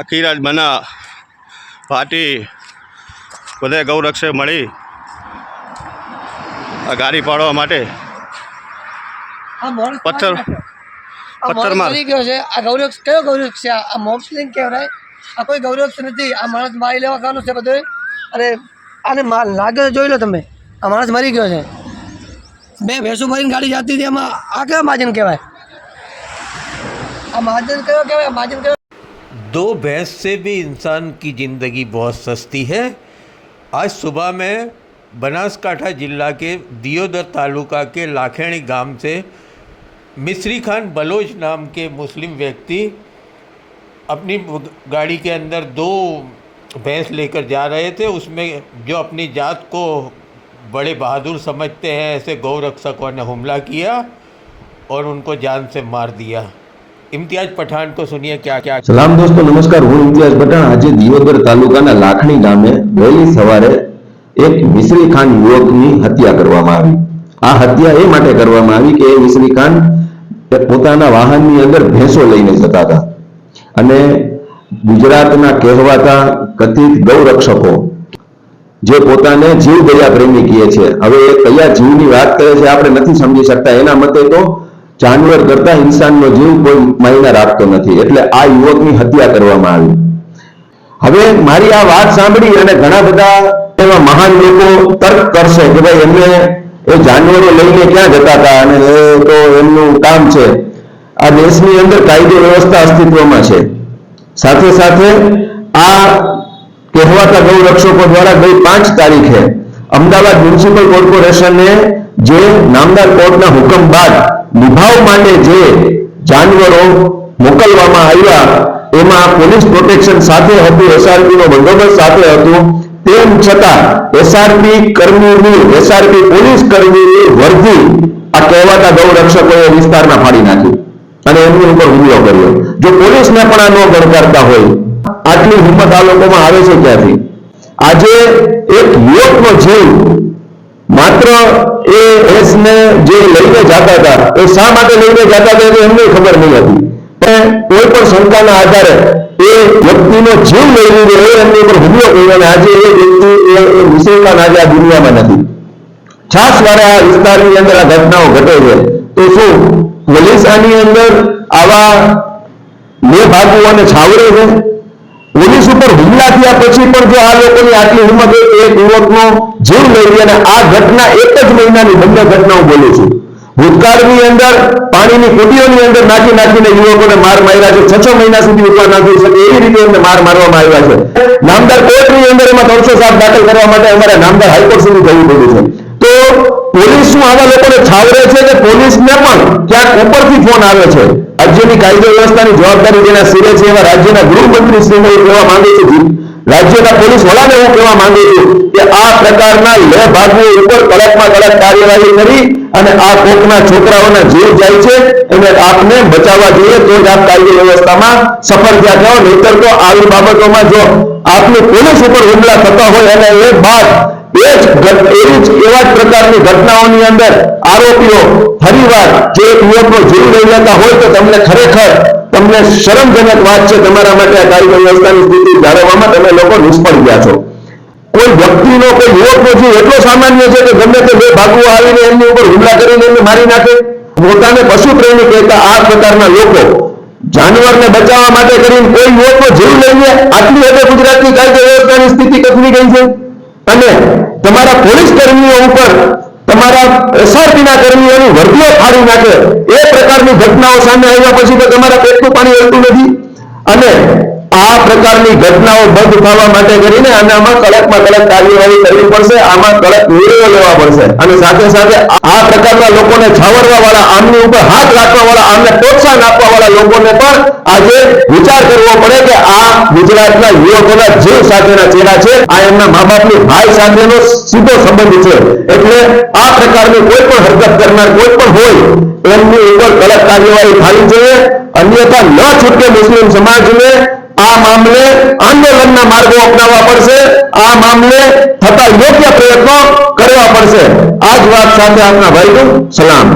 અખીરાજ બના પાર્ટી બધે ગૌરક્ષે મળી આ ગાડી પાડવા માટે પથ્થર માર ગયો છે। આ ગૌરક્ષ કયો ગૌરક્ષ છે? આ મોબ્સલિંગ કહેવાય। આ કોઈ ગૌરક્ષ નથી। આ માણસ મારી લેવા ખાવાનું છે બધું। અરે આને લાગે જોઈ લો તમે, આ માણસ મરી ગયો છે। બે ભેંસો ભરીને ગાડી જતી હતી, એમાં આ કયો મહાજન કહેવાય? આ મહાજન કયો કહેવાય? મહાજન કયો? दो भैंस से भी इंसान की ज़िंदगी बहुत सस्ती है। आज सुबह में बनासकांठा जिला के दियोदर तालुका के लाखेणी गांव से मिस्री खान बलोच नाम के मुस्लिम व्यक्ति अपनी गाड़ी के अंदर दो भैंस लेकर जा रहे थे। उसमें जो अपनी जात को बड़े बहादुर समझते हैं ऐसे गौरक्षकों ने हमला किया और उनको जान से मार दिया। इम्तियाज पठान को सुनिए क्या क्या। सलाम दोस्तों, नमस्कार। हूँ इम्तियाज पठान। आज दियोदर तालुकाना लाखणी गामे वहेली सवारे एक मिस्री खान युवकनी हत्या करवामां आवी। आ हत्या ए माटे करवामां आवी के मिस्री खान पोताना वाहननी अंदर भैंसो लईने जता हता अने गुजरातना कहेवाता कथित गौरक्षको जे पोताने जीव दया प्रेमी कहे छे, हवे कया जीवनी वात करे छे आपणे नथी समजी शकता। एना मते तो जानवर करता इंसाननो जीव कोई मायने राखतो नथी, एटले आ युवकनी हत्या करवामां आवी। हवे मारी आ वात सांभળી અને ઘણા બધા એવા મહાન લોકો તર્ક કરશે કે ભાઈ એમને એ જાનવરો લઈને ક્યાં જતા હતા અને એ તો એમનું કામ છે। આ દેશની અંદર કાયદો વ્યવસ્થા અસ્તિત્વમાં છે। સાથે સાથે આ કહેવાતા ગૌરક્ષકો દ્વારા ગઈ 5 તારીખે અમદાવાદ મ્યુનિસિપલ કોર્પોરેશને જે નામદાર કોર્ટના હુકમ બાદ નિભાવ માટે જે જાનવરો મોકલવામાં આવ્યા એમાં પોલીસ પ્રોટેક્શન સાથે હતું, એસઆરપી નો બંદોબસ્ત સાથે હતું। તેમ છતાં એસઆરપી કર્મીની એસઆરપી પોલીસ કર્મીની વર્દી આ કહેવાતા ગૌરક્ષકોએ વિસ્તારમાં ફાડી નાખી અને એમની ઉપર હુમલો કર્યો। જો પોલીસને પણ આ ન ગણકારતા હોય, આટલી હિંમત આ લોકોમાં આવે છે ક્યાંથી? આજે એક યુવકનો જીવ માત્ર એ ભેંસને જે લઈને જતા હતા એ શા માટે લઈને જતા હતા એમને ખબર નહીં હતી, પણ કોઈ પણ શંકાના આધારે એ વ્યક્તિનો જીવ લઈ લીધો, એમની ઉપર હુમલો કર્યો અને આજે એ વ્યક્તિ એ મુસલમાન આજે આ દુનિયામાં નથી। છાસવાળા આ વિસ્તારની અંદર આ ઘટનાઓ ઘટે છે તો શું પોલીસ આની અંદર આવા લેભાગુઓને છાવરે છે? પોલીસ ઉપર હુમલા થયા પછી પણ જો આ લોકોની આટલી હિંમત હોય તો એક યુવકનો જીવ લઈ લે। અને આ ઘટના એક જ મહિનાની બંને ઘટના હું બોલું છું। ભૂતકાળની અંદર પાણીની કુટીઓની અંદર નાખી નાખીને યુવકોને માર માર્યા છે। 6 મહિના સુધી ઉપર ના થઈ શકે એવી રીતે એમને માર મારવામાં આવ્યા છે। નામદાર કોર્ટની અંદર એમાં 307 દાખલ કરવા માટે અમારે નામદાર હાઈકોર્ટ સુધી જવું પડ્યું છે। તો પોલીસ શું આવા લોકોને છાવરે છે કે પોલીસને પણ ક્યાંક ઉપરથી ફોન આવે છે? રાજ્યની કાયદો વ્યવસ્થાની જવાબદારી જેના સિરે છે એવા રાજ્યના ગૃહમંત્રી શ્રીને હું કહેવા માંગુ છું, રાજ્યના પોલીસ વડાને હું કહેવા માંગુ છું કે આ પ્રકારના લેભાગુ ઉપર કડકમાં કડક કાર્યવાહી કરી અને આ કોકના છોકરાઓના જીવ જાય છે એને આપને બચાવવા જોઈએ, તો જ આપ કાયદો વ્યવસ્થામાં સફળ થયા થાઓ। નહીતર તો આવી બાબતોમાં જો આપની પોલીસ ઉપર હુમલા થતા હોય અને એ બાદ એવા જ પ્રકારની ઘટનાઓની અંદર આરોપીઓ ફરીવાર જે એક યુવકનો જીવ લઈ લેતા હોય તો તમને ખરેખર તમને શરમજનક વાત છે। તમારા માટે આ કાયદો વ્યવસ્થાની સ્થિતિ જાળવવામાં તમે લોકો નિષ્ફળ ગયા છો। કોઈ વ્યક્તિનો કોઈ યુવકનો જીવ એટલો સામાન્ય છે કે ગમે તે બે ભાગુઓ આવીને એમની ઉપર હુમલા કરીને એમને મારી નાખે? પોતાને પશુ પ્રેમી કહેતા આ પ્રકારના લોકો જાનવરને બચાવવા માટે કરીને કોઈ યુવકનો જીવ લઈ લે? આટલી હદે ગુજરાતની કાયદો વ્યવસ્થાની સ્થિતિ કથળી ગઈ છે। અને તમારા પોલીસ કર્મીઓ ઉપર તમારા એસઆરપીના કર્મીઓની વર્દીઓ ફાડી નાખે એ પ્રકારની ઘટનાઓ સામે આવ્યા પછી તો તમારા પેટનું પાણી હલતું નથી। અને આ પ્રકારની ઘટનાઓ બંધ થવા માટે કરીને આનામાં કડકમાં કડક કાર્યવાહી કરવી પડશે, આમાં કડક નિર્ણયો લેવા પડશે। અને સાથે સાથે આ પ્રકારના લોકોને છાવરવા વાળા, આમની ઉપર હાથ રાખવા વાળા, આમને પ્રોત્સાહન આપવા વાળા લોકોને પણ આજે વિચાર કરવો પડે કે આ ગુજરાતના યુવકોના જીવ સાથેના ચહેરા છે, આ એમના મા બાપની ભાઈ સાથેનો સીધો સંબંધ છે। એટલે આ પ્રકારની કોઈ પણ હરકત કરનાર કોઈ પણ હોય એમની ઉપર કડક કાર્યવાહી થવી જોઈએ, અન્યથા ન છૂટકે મુસ્લિમ સમાજને આ મામલે આંદોલનના માર્ગો અપનાવવા પડશે, આ મામલે થતા યોગ્ય પ્રયત્નો કરવા પડશે। આ જ વાત સાથે આપના ભાઈઓ સલામ।